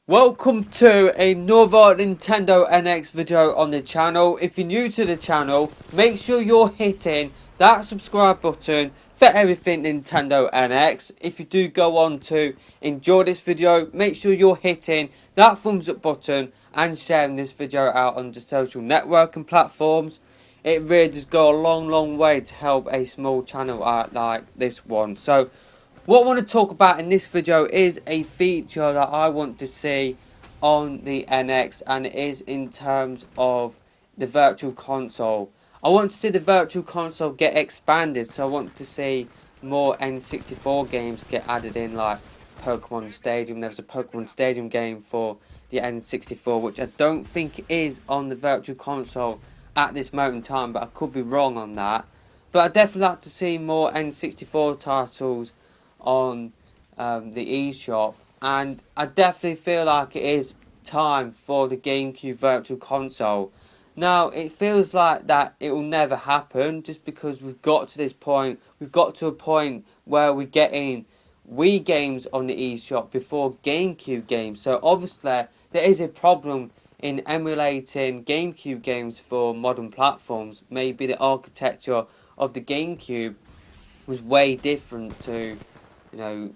Welcome to another Nintendo NX video on the channel. If you're new to the channel, make sure you're hitting that subscribe button for everything Nintendo NX. If you do go on to enjoy this video, make sure you're hitting that thumbs up button and sharing this video out on the social networking platforms. It really does go a long way to help a small channel out like this one. So what I want to talk about in this video is a feature that I want to see on the NX, and it is in terms of the virtual console. I want to see the virtual console get expanded, so I want to see more N64 games get added in, like Pokemon Stadium. There's a Pokemon Stadium game for the N64 which I don't think is on the virtual console at this moment in time, but I could be wrong on that. But I'd definitely like to see more N64 titles on the eShop, and I definitely feel like it is time for the Gamecube Virtual Console. Now, it feels like that it will never happen just because we've got to this point. We've got to a point where we're getting Wii games on the eShop before Gamecube games. So obviously there is a problem in emulating Gamecube games for modern platforms. Maybe the architecture of the Gamecube was way different to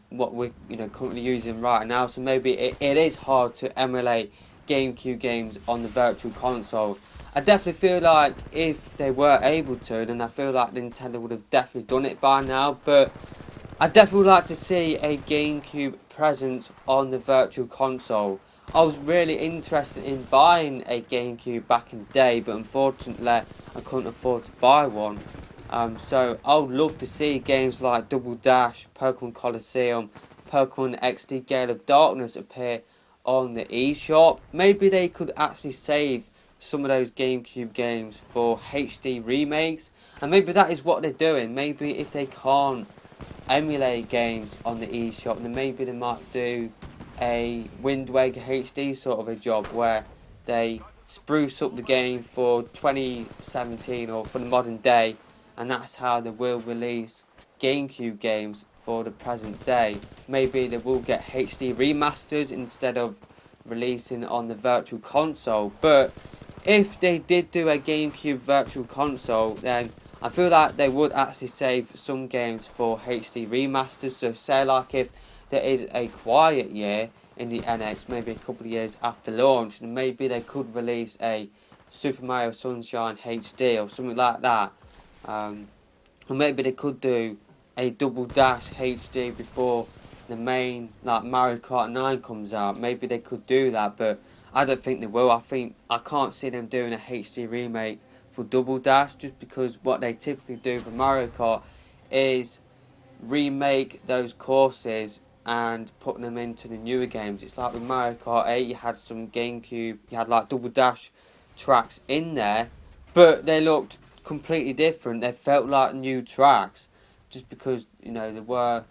what we're currently using right now, so maybe it is hard to emulate GameCube games on the virtual console. I definitely feel like if they were able to, then I feel like Nintendo would have definitely done it by now, but I definitely would like to see a GameCube presence on the virtual console. I was really interested in buying a GameCube back in the day, but unfortunately I couldn't afford to buy one. So I would love to see games like Double Dash, Pokemon Colosseum, Pokemon XD Gale of Darkness appear on the eShop. Maybe they could actually save some of those GameCube games for HD remakes, and maybe that is what they're doing. Maybe if they can't emulate games on the eShop, then maybe they might do a Wind Waker HD sort of a job where they spruce up the game for 2017 or for the modern day, and that's how they will release GameCube games for the present day. Maybe they will get HD remasters instead of releasing on the virtual console. But if they did do a GameCube virtual console, then I feel like they would actually save some games for HD remasters. So say like if there is a quiet year in the NX, maybe a couple of years after launch, and maybe they could release a Super Mario Sunshine HD or something like that. Or maybe they could do a Double Dash HD before the main like Mario Kart 9 comes out. Maybe they could do that, but I don't think they will. I can't see them doing a HD remake for Double Dash, just because what they typically do for Mario Kart is remake those courses and put them into the newer games. It's like with Mario Kart 8, you had some GameCube, you had like Double Dash tracks in there, but they looked completely different. They felt like new tracks, just because they were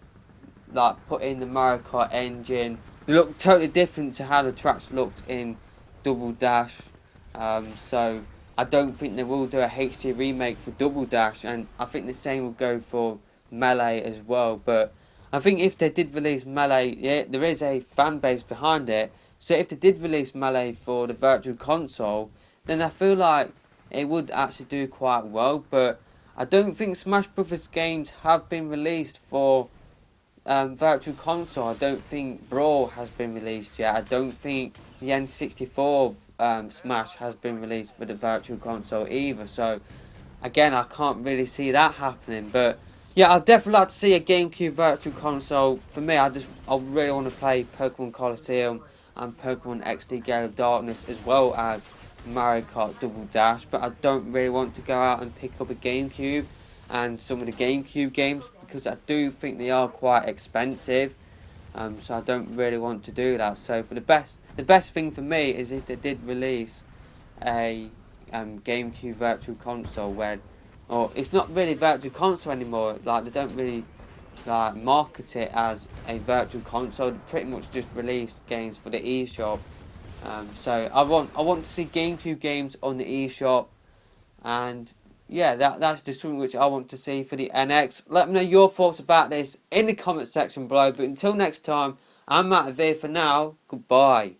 like put in the Mario Kart engine. They looked totally different to how the tracks looked in Double Dash. So I don't think they will do a HD remake for Double Dash, and I think the same will go for Melee as well. But I think if they did release Melee, yeah, there is a fan base behind it. So if they did release Melee for the virtual console, then I feel like it would actually do quite well. But I don't think Smash Brothers games have been released for virtual console. I don't think Brawl has been released yet. I don't think the N64 Smash has been released for the virtual console either. So again, I can't really see that happening. But yeah, I'd definitely like to see a GameCube virtual console. For me, I really want to play Pokemon Colosseum and Pokemon XD Gale of Darkness, as well as Mario Kart Double Dash. But I don't really want to go out and pick up a GameCube and some of the GameCube games, because I do think they are quite expensive. So I don't really want to do that. So for the best thing for me is if they did release a GameCube virtual console or it's not really virtual console anymore. Like, they don't really like market it as a virtual console. They pretty much just release games for the eShop. So I want to see GameCube games on the eShop, and yeah, that's just something which I want to see for the NX. Let me know your thoughts about this in the comment section below. But until next time, I'm out of here for now. Goodbye.